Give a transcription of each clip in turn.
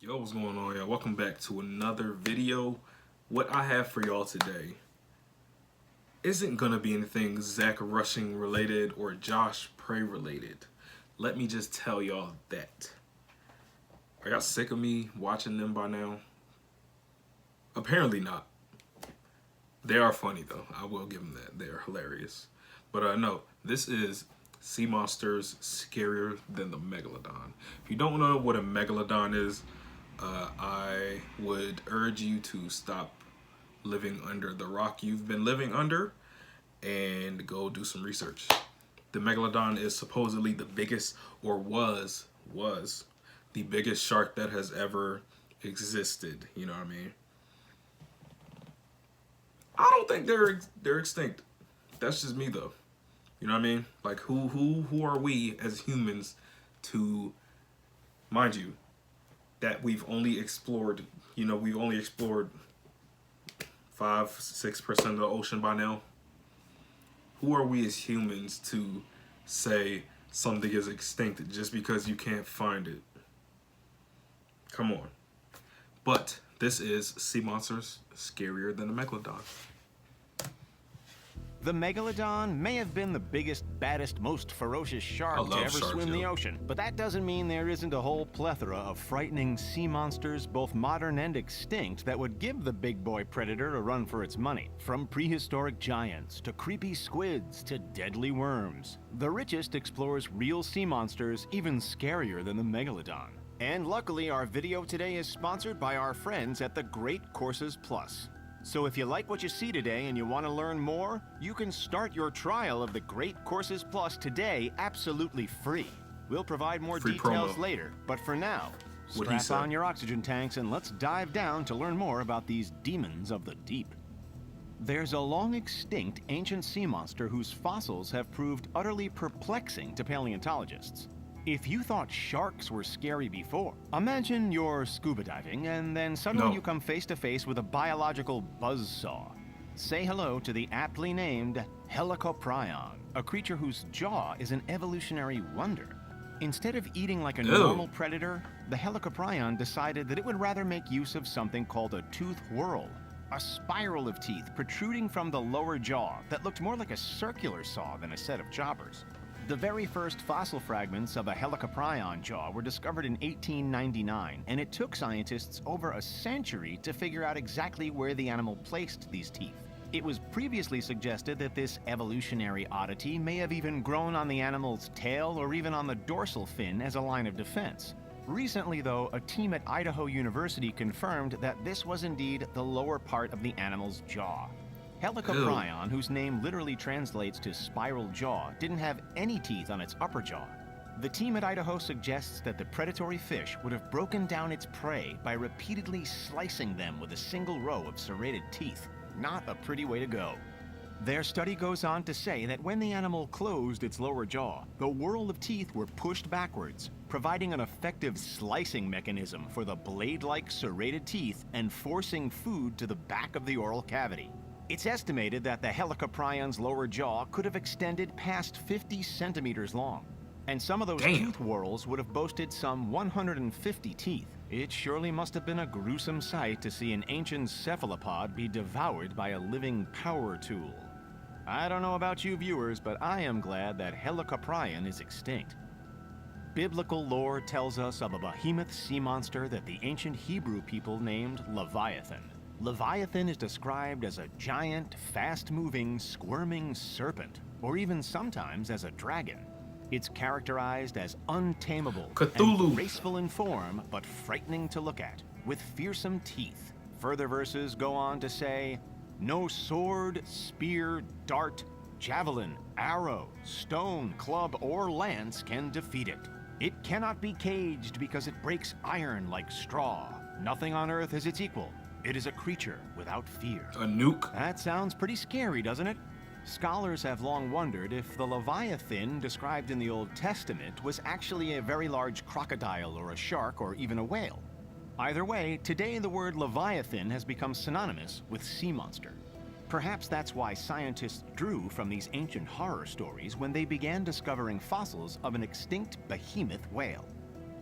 Yo, what's going on, y'all? Welcome back to another video. What I have for y'all today isn't gonna be anything Zach Rushing related or Josh Prey related. Let me just tell y'all that. Are y'all sick of me watching them by now? Apparently not. They are funny though. I will give them that. They are hilarious. But no, this is sea monsters scarier than the Megalodon. If you don't know what a Megalodon is, I would urge you to stop living under the rock you've been living under and go do some research. The Megalodon is supposedly the biggest, or was the biggest shark that has ever existed. You know what I mean? I don't think they're extinct. That's just me though. You know what I mean? Like who are we as humans to, mind you, that we've only explored, we've only explored 5-6% of the ocean by now. Who are we as humans to say something is extinct just because you can't find it? Come on. But this is Sea Monsters Scarier Than the Megalodon. The Megalodon may have been the biggest, baddest, most ferocious shark to ever swim the ocean, but that doesn't mean there isn't a whole plethora of frightening sea monsters, both modern and extinct, that would give the big boy predator a run for its money. From prehistoric giants, to creepy squids, to deadly worms. The Richest explores real sea monsters even scarier than the Megalodon. And luckily, our video today is sponsored by our friends at the Great Courses Plus. So if you like what you see today and you want to learn more, you can start your trial of the Great Courses Plus today absolutely free. We'll provide more details later, but for now, strap on your oxygen tanks and let's dive down to learn more about these demons of the deep. There's a long extinct ancient sea monster whose fossils have proved utterly perplexing to paleontologists. If you thought sharks were scary before, imagine you're scuba diving and then suddenly you come face to face with a biological buzzsaw. Say hello to the aptly named helicoprion, a creature whose jaw is an evolutionary wonder. Instead of eating like a normal predator, the helicoprion decided that it would rather make use of something called a tooth whorl, a spiral of teeth protruding from the lower jaw that looked more like a circular saw than a set of choppers. The very first fossil fragments of a helicoprion jaw were discovered in 1899, and it took scientists over a century to figure out exactly where the animal placed these teeth. It was previously suggested that this evolutionary oddity may have even grown on the animal's tail or even on the dorsal fin as a line of defense. Recently, though, a team at Idaho University confirmed that this was indeed the lower part of the animal's jaw. Helicoprion, whose name literally translates to spiral jaw, didn't have any teeth on its upper jaw. The team at Idaho suggests that the predatory fish would have broken down its prey by repeatedly slicing them with a single row of serrated teeth. Not a pretty way to go. Their study goes on to say that when the animal closed its lower jaw, the whorl of teeth were pushed backwards, providing an effective slicing mechanism for the blade-like serrated teeth and forcing food to the back of the oral cavity. It's estimated that the helicoprion's lower jaw could have extended past 50 centimeters long, and some of those tooth whorls would have boasted some 150 teeth. It surely must have been a gruesome sight to see an ancient cephalopod be devoured by a living power tool. I don't know about you viewers, but I am glad that helicoprion is extinct. Biblical lore tells us of a behemoth sea monster that the ancient Hebrew people named Leviathan. Leviathan is described as a giant, fast-moving, squirming serpent, or even sometimes as a dragon. It's characterized as untamable and graceful in form, but frightening to look at, with fearsome teeth. Further verses go on to say, "No sword, spear, dart, javelin, arrow, stone, club, or lance can defeat it. It cannot be caged because it breaks iron like straw. Nothing on earth is its equal. It is a creature without fear." A nuke? That sounds pretty scary, doesn't it? Scholars have long wondered if the Leviathan described in the Old Testament was actually a very large crocodile or a shark or even a whale. Either way, today the word Leviathan has become synonymous with sea monster. Perhaps that's why scientists drew from these ancient horror stories when they began discovering fossils of an extinct behemoth whale.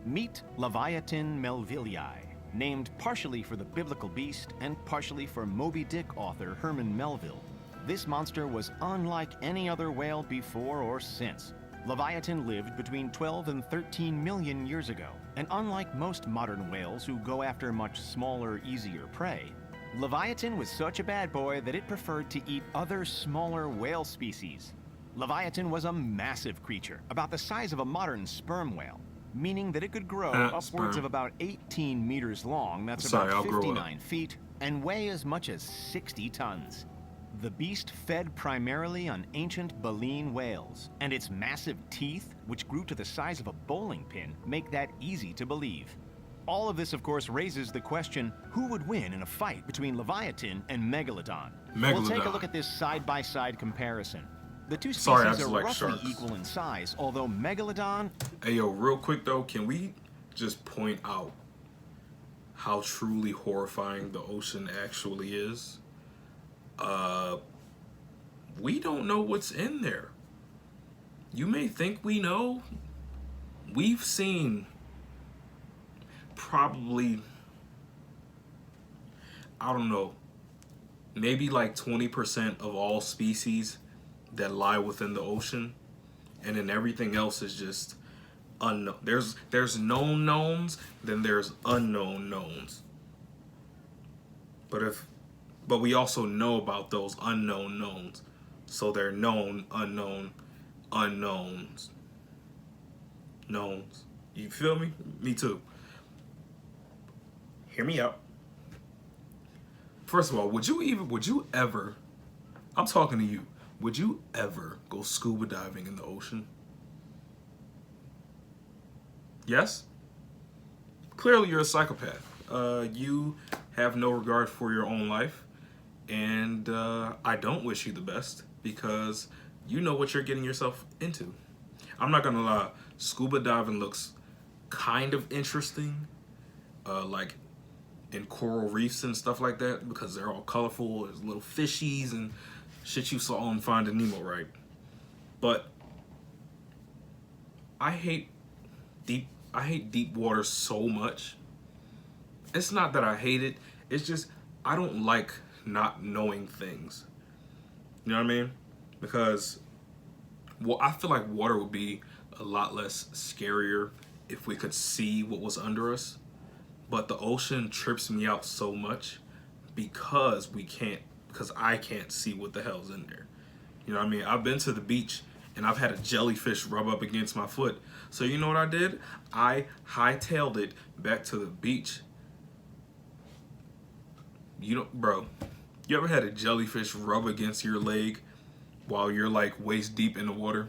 Meet Leviathan melvillei, named partially for the biblical beast and partially for Moby Dick author Herman Melville. This monster was unlike any other whale before or since. Leviathan lived between 12 and 13 million years ago, and unlike most modern whales who go after much smaller, easier prey, Leviathan was such a bad boy that it preferred to eat other smaller whale species. Leviathan was a massive creature, about the size of a modern sperm whale, meaning that it could grow upwards of about 18 meters long, that's about 59 feet, and weigh as much as 60 tons. The beast fed primarily on ancient baleen whales, and its massive teeth, which grew to the size of a bowling pin, make that easy to believe. All of this, of course, raises the question, who would win in a fight between Leviathan and Megalodon? We'll take a look at this side-by-side comparison. The two species are roughly equal in size, although Megalodon... Hey, yo, real quick, though, can we just point out how truly horrifying the ocean actually is? We don't know what's in there. You may think we know. We've seen probably, I don't know, maybe like 20% of all species that lie within the ocean, and then everything else is just unknown. There's known knowns, then there's unknown knowns. But we also know about those unknown knowns. So they're known, unknown, unknowns. Knowns. You feel me? Me too. Hear me out. First of all, would you ever, I'm talking to you, would you ever go scuba diving in the ocean? Yes? Clearly you're a psychopath. You have no regard for your own life. And I don't wish you the best, because you know what you're getting yourself into. I'm not gonna lie, scuba diving looks kind of interesting, like in coral reefs and stuff like that, because they're all colorful. There's little fishies and shit you saw on Finding Nemo, right? But I hate deep water so much. It's not that I hate it, it's just I don't like not knowing things. You know what I mean? Because, well, I feel like water would be a lot less scarier if we could see what was under us. But the ocean trips me out so much because I can't see what the hell's in there. You know what I mean? I've been to the beach and I've had a jellyfish rub up against my foot. So you know what I did? I hightailed it back to the beach. You know, bro, you ever had a jellyfish rub against your leg while you're like waist deep in the water?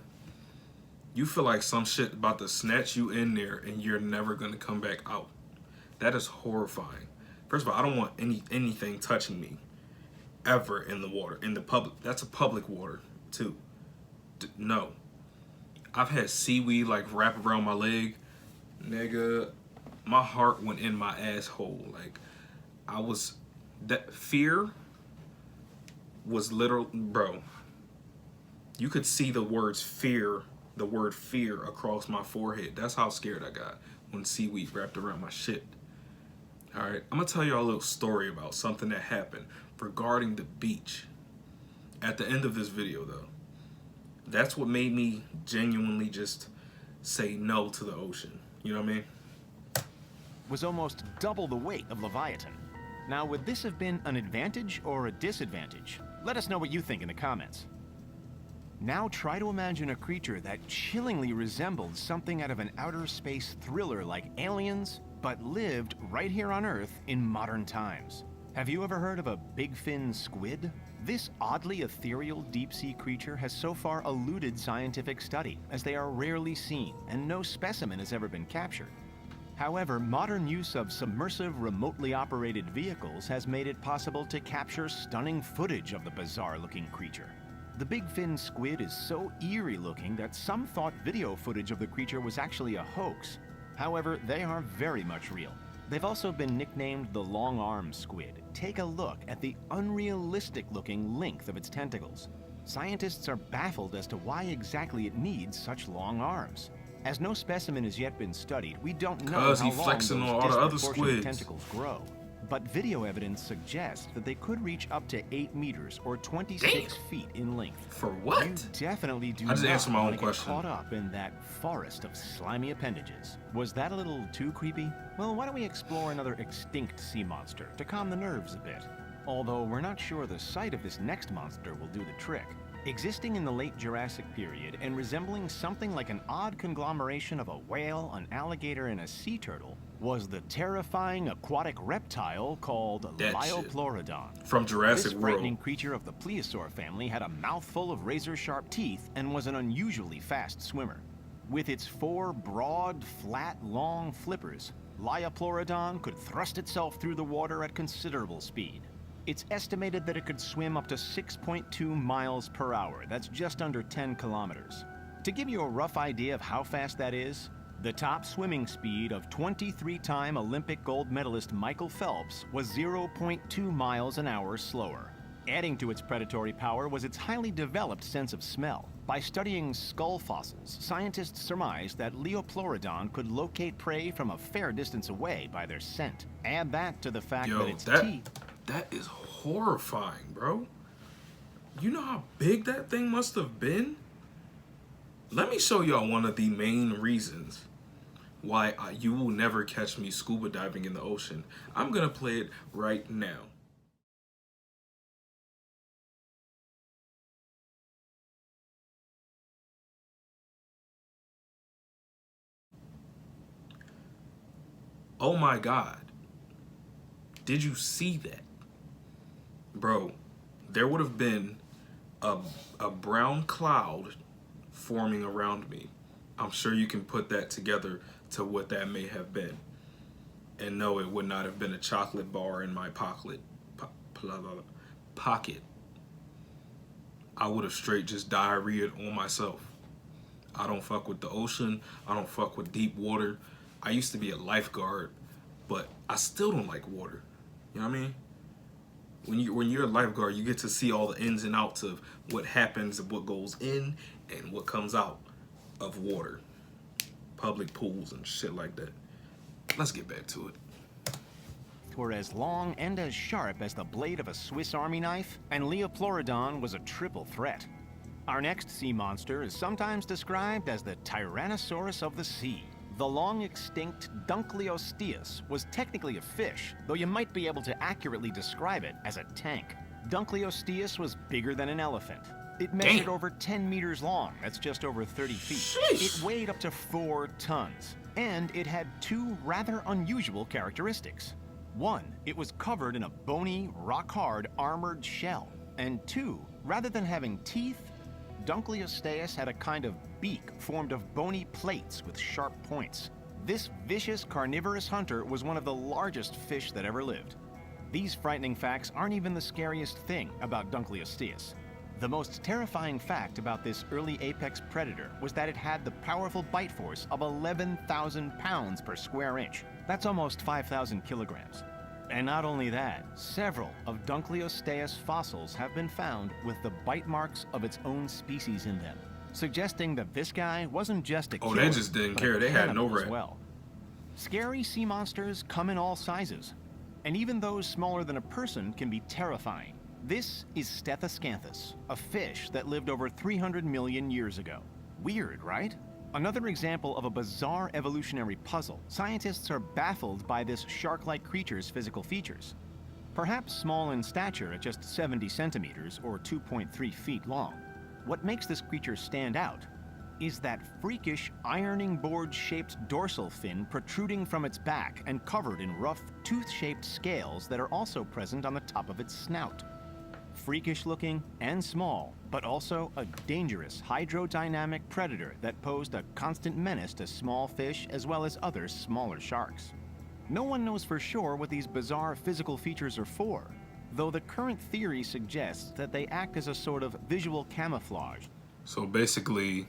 You feel like some shit about to snatch you in there and you're never gonna come back out. That is horrifying. First of all, I don't want anything touching me ever in the water, in the public. That's a public water too. No. I've had seaweed like wrap around my leg. Nigga, my heart went in my asshole. Like, that fear was literal, bro. You could see the word fear across my forehead. That's how scared I got when seaweed wrapped around my shit. All right, I'm gonna tell you a little story about something that happened regarding the beach at the end of this video, though. That's what made me genuinely just say no to the ocean. You know what I mean? Was almost double the weight of Leviathan. Now, would this have been an advantage or a disadvantage? Let us know what you think in the comments. Now try to imagine a creature that chillingly resembled something out of an outer space thriller like Aliens, but lived right here on Earth in modern times. Have you ever heard of a big fin squid? This oddly ethereal deep-sea creature has so far eluded scientific study, as they are rarely seen and no specimen has ever been captured. However, modern use of submersive, remotely operated vehicles has made it possible to capture stunning footage of the bizarre-looking creature. The big fin squid is so eerie-looking that some thought video footage of the creature was actually a hoax. However, they are very much real. They've also been nicknamed the long-armed squid. Take a look at the unrealistic-looking length of its tentacles. Scientists are baffled as to why exactly it needs such long arms. As no specimen has yet been studied, we don't know Cause how he long flexing those on all the other disproportionate squids. tentacles grow. But video evidence suggests that they could reach up to 8 meters or 26 feet in length. For what? You definitely do I just not answered my own want to get question. caught up in that forest of slimy appendages. Was that a little too creepy? Well, why don't we explore another extinct sea monster to calm the nerves a bit? Although we're not sure the sight of this next monster will do the trick. Existing in the late Jurassic period and resembling something like an odd conglomeration of a whale, an alligator, and a sea turtle was the terrifying aquatic reptile called liopleurodon. From Jurassic This World. frightening creature of the plesiosaur family had a mouthful of razor-sharp teeth and was an unusually fast swimmer. With its 4 broad, flat, long flippers, liopleurodon could thrust itself through the water at considerable speed. It's estimated that it could swim up to 6.2 miles per hour. That's just under 10 kilometers. To give you a rough idea of how fast that is, the top swimming speed of 23-time Olympic gold medalist Michael Phelps was 0.2 miles an hour slower. Adding to its predatory power was its highly developed sense of smell. By studying skull fossils, scientists surmised that liopleurodon could locate prey from a fair distance away by their scent. Add that to the fact that its teeth... That is horrifying, bro. You know how big that thing must have been? Let me show y'all one of the main reasons why you will never catch me scuba diving in the ocean. I'm gonna play it right now. Oh my God. Did you see that? Bro, there would have been a brown cloud forming around me. I'm sure you can put that together to what that may have been. And no, it would not have been a chocolate bar in my pocket. I would have straight just diarrheaed on myself. I don't fuck with the ocean. I don't fuck with deep water. I used to be a lifeguard, but I still don't like water. You know what I mean? When you're a lifeguard, you get to see all the ins and outs of what happens and what goes in and what comes out of water. Public pools and shit like that. Let's get back to it. Were as long and as sharp as the blade of a Swiss Army knife, and liopleurodon was a triple threat. Our next sea monster is sometimes described as the Tyrannosaurus of the sea. The long-extinct dunkleosteus was technically a fish, though you might be able to accurately describe it as a tank. Dunkleosteus was bigger than an elephant. It measured over 10 meters long, that's just over 30 feet. Sheesh. It weighed up to 4 tons, and it had 2 rather unusual characteristics. 1, it was covered in a bony, rock-hard, armored shell. And 2, rather than having teeth, Dunkleosteus had a kind of beak formed of bony plates with sharp points. This vicious carnivorous hunter was one of the largest fish that ever lived. These frightening facts aren't even the scariest thing about Dunkleosteus. The most terrifying fact about this early apex predator was that it had the powerful bite force of 11,000 pounds per square inch. That's almost 5,000 kilograms. And not only that, several of Dunkleosteus fossils have been found with the bite marks of its own species in them, suggesting that this guy wasn't just a killer, they just didn't care. They had no as rep. well. Scary sea monsters come in all sizes, and even those smaller than a person can be terrifying. This is Stethoscanthus, a fish that lived over 300 million years ago. Weird, right? Another example of a bizarre evolutionary puzzle. Scientists are baffled by this shark-like creature's physical features. Perhaps small in stature at just 70 centimeters or 2.3 feet long. What makes this creature stand out is that freakish ironing board-shaped dorsal fin protruding from its back and covered in rough, tooth-shaped scales that are also present on the top of its snout. Freakish looking and small, but also a dangerous hydrodynamic predator that posed a constant menace to small fish as well as other smaller sharks. No one knows for sure what these bizarre physical features are for, though the current theory suggests that they act as a sort of visual camouflage. So basically,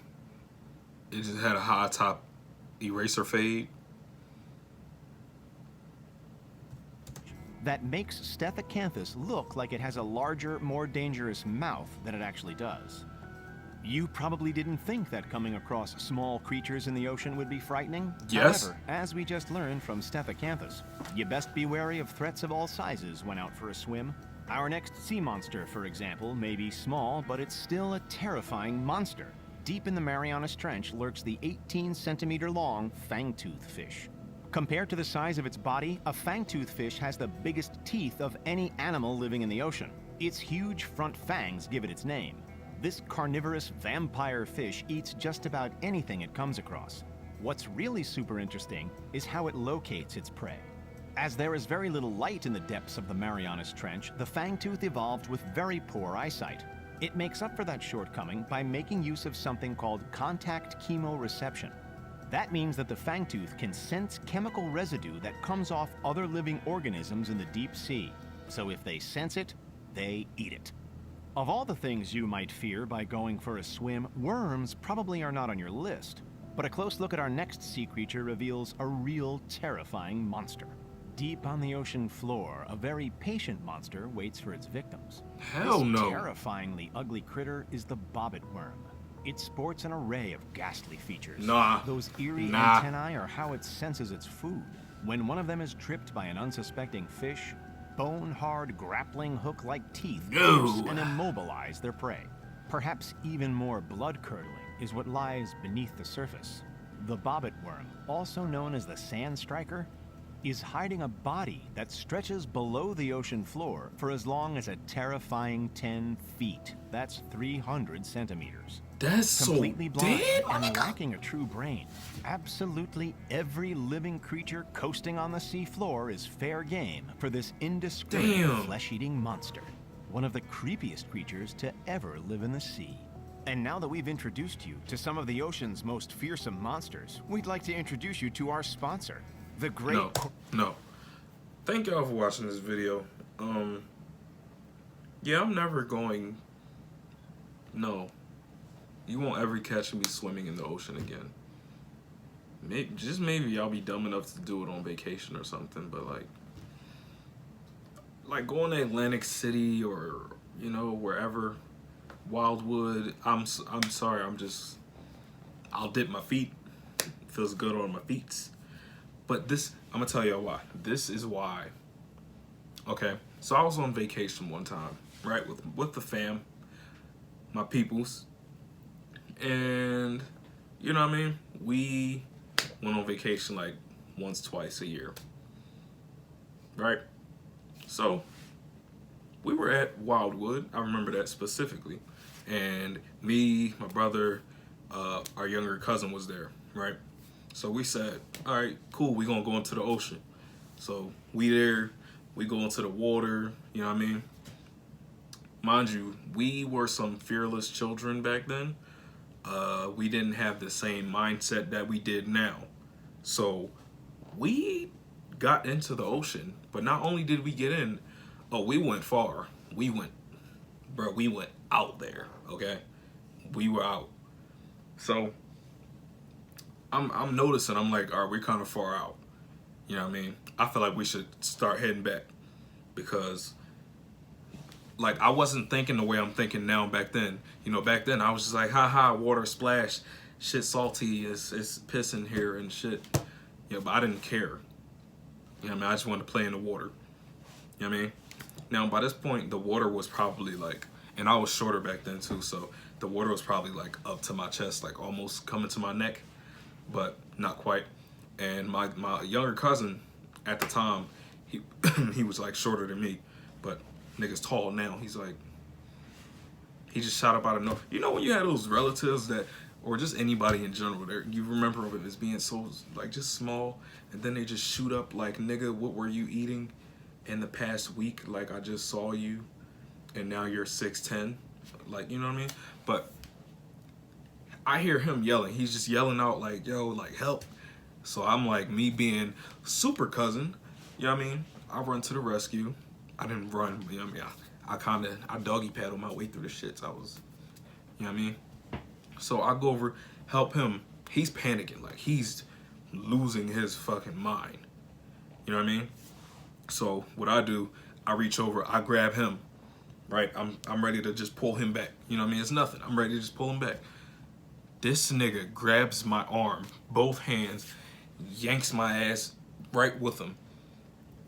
it just had a high top eraser fade. That makes Stethoscanthus look like it has a larger, more dangerous mouth than it actually does. You probably didn't think that coming across small creatures in the ocean would be frightening. Yes. However, as we just learned from Stefacanthus, you best be wary of threats of all sizes when out for a swim. Our next sea monster, for example, may be small, but it's still a terrifying monster. Deep in the Marianas Trench lurks the 18-centimeter-long fangtooth fish. Compared to the size of its body, a fangtooth fish has the biggest teeth of any animal living in the ocean. Its huge front fangs give it its name. This carnivorous vampire fish eats just about anything it comes across. What's really super interesting is how it locates its prey. As there is very little light in the depths of the Marianas Trench, the fangtooth evolved with very poor eyesight. It makes up for that shortcoming by making use of something called contact chemoreception. That means that the fangtooth can sense chemical residue that comes off other living organisms in the deep sea. So if they sense it, they eat it. Of all the things you might fear by going for a swim, worms probably are not on your list. But a close look at our next sea creature reveals a real terrifying monster. Deep on the ocean floor, a very patient monster waits for its victims. Hell no. This terrifyingly ugly critter is the bobbitt worm. It sports an array of ghastly features. Those eerie antennae are how it senses its food. When one of them is tripped by an unsuspecting fish, bone-hard grappling hook-like teeth pierce and immobilize their prey. Perhaps even more blood-curdling is what lies beneath the surface. The bobbitt worm, also known as the sand striker, is hiding a body that stretches below the ocean floor for as long as a terrifying 10 feet. That's 300 centimeters. That's completely blind dead, and lacking a true brain. Absolutely every living creature coasting on the seafloor is fair game for this indiscriminate flesh-eating monster. One of the creepiest creatures to ever live in the sea. And now that we've introduced you to some of the ocean's most fearsome monsters, we'd like to introduce you to our sponsor, the great... No. Thank y'all for watching this video. Yeah, I'm never going... No. You won't ever catch me swimming in the ocean again. Maybe I'll be dumb enough to do it on vacation or something, but like going to Atlantic City or, you know, wherever, Wildwood, I'm sorry, I'll dip my feet. Feels good on my feet. But this, I'm gonna tell y'all why. This is why. Okay, so I was on vacation one time, right, with the fam, my peoples, and you know what I mean? We went on vacation like once, twice a year, right? So we were at Wildwood. I remember that specifically, and me, my brother, our younger cousin was there, right? So we said, all right, cool, we're gonna go into the ocean. So we go into the water, you know what I mean? Mind you, we were some fearless children back then. We didn't have the same mindset that we did now. So we got into the ocean, but not only did we get in, we went far. We went out there, okay? We were out. So I'm noticing, I'm like, all right, we're kind of far out. You know what I mean? I feel like we should start heading back because like I wasn't thinking the way I'm thinking now back then. You know, back then I was just like, ha, water splash, shit salty, it's piss in here and shit. You know, but I didn't care. You know what I mean? I just wanted to play in the water. You know what I mean? Now by this point the water was probably like, and I was shorter back then too, so the water was probably like up to my chest, like almost coming to my neck, but not quite. And my younger cousin at the time, he was like shorter than me, but nigga's tall now. He's like, he just shot up out of nowhere. You know when you had those relatives that, or just anybody in general, you remember of it as being so like just small, and then they just shoot up like, nigga, what were you eating in the past week? Like I just saw you, and now you're 6'10", like, you know what I mean? But I hear him yelling. He's just yelling out like, yo, like help. So I'm like, me being super cousin, you know what I mean? I run to the rescue. I didn't run, you know what I mean? I doggy paddled my way through the shits. I was, you know what I mean? So I go over, help him. He's panicking, like he's losing his fucking mind. You know what I mean? So what I do, I reach over, I grab him, right? I'm ready to just pull him back. You know what I mean? It's nothing. I'm ready to just pull him back. This nigga grabs my arm, both hands, yanks my ass right with him.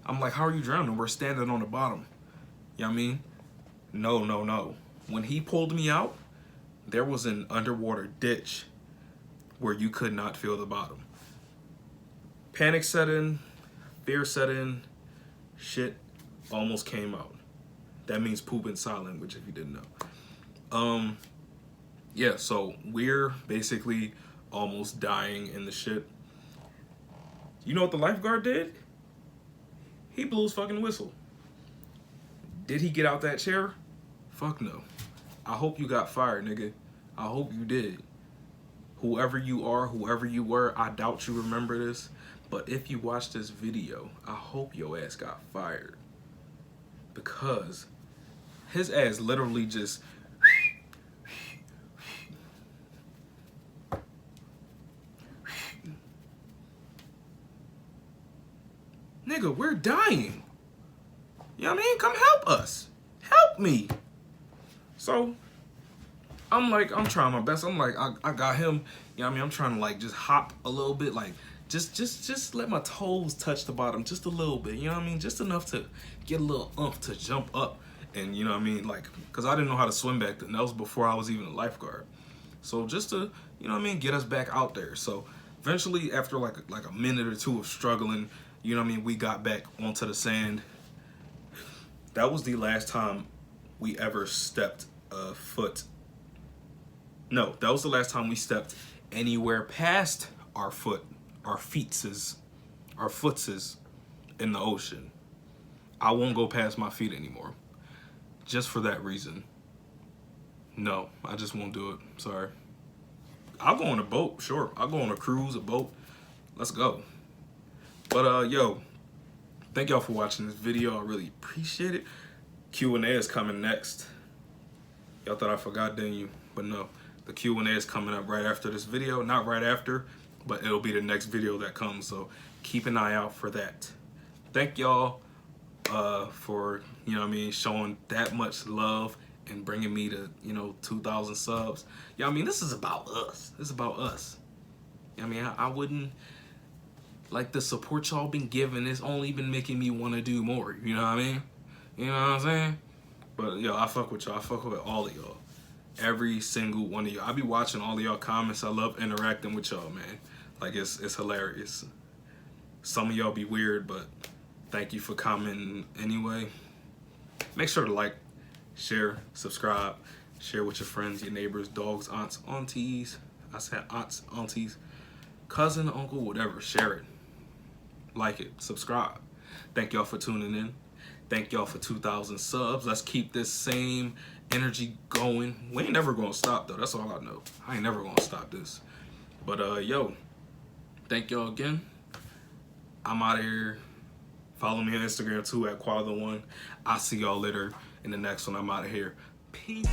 I'm like, how are you drowning? We're standing on the bottom. You know what I mean? No. When he pulled me out, there was an underwater ditch where you could not feel the bottom. Panic set in, fear set in, shit almost came out. That means poop in sign language if you didn't know. Yeah, so we're basically almost dying in the shit. You know what the lifeguard did? He blew his fucking whistle. Did he get out that chair? Fuck no. I hope you got fired, nigga. I hope you did. Whoever you are, whoever you were, I doubt you remember this. But if you watch this video, I hope your ass got fired. Because his ass literally just... Nigga, we're dying. You know what I mean? Come help us. Help me. So, I'm like, I'm trying my best. I'm like, I got him. You know what I mean? I'm trying to like just hop a little bit. Like, just let my toes touch the bottom just a little bit. You know what I mean? Just enough to get a little oomph to jump up. And you know what I mean? Like, because I didn't know how to swim back then. That was before I was even a lifeguard. So just to, you know what I mean, get us back out there. So eventually, after like a minute or two of struggling, you know what I mean, we got back onto the sand. That was the last time we ever stepped a foot. No, that was the last time we stepped anywhere past our footses in the ocean. I won't go past my feet anymore. Just for that reason. No, I just won't do it. Sorry. I'll go on a boat, sure. I'll go on a cruise, a boat. Let's go. But yo, thank y'all for watching this video. I really appreciate it. Q&A is coming next. Y'all thought I forgot, didn't you? But no, the Q&A is coming up right after this video. Not right after, but it'll be the next video that comes. So keep an eye out for that. Thank y'all for, you know what I mean, showing that much love and bringing me to, you know, 2,000 subs. Yeah, I mean, this is about us. This is about us. I mean, I wouldn't... Like, the support y'all been giving is only been making me want to do more. You know what I mean? You know what I'm saying? But, yo, I fuck with y'all. I fuck with all of y'all. Every single one of y'all. I be watching all of y'all comments. I love interacting with y'all, man. Like, it's hilarious. Some of y'all be weird, but thank you for commenting anyway. Make sure to like, share, subscribe. Share with your friends, your neighbors, dogs, aunts, aunties. I said aunts, aunties. Cousin, uncle, whatever. Share it. Like it, subscribe. Thank y'all for tuning in. Thank y'all for 2,000 subs. Let's keep this same energy going. We ain't never gonna stop though. That's all I know. I ain't never gonna stop this. But yo, thank y'all again. I'm out of here. Follow me on Instagram too at Quadler1. I'll see y'all later in the next one. I'm out of here. Peace.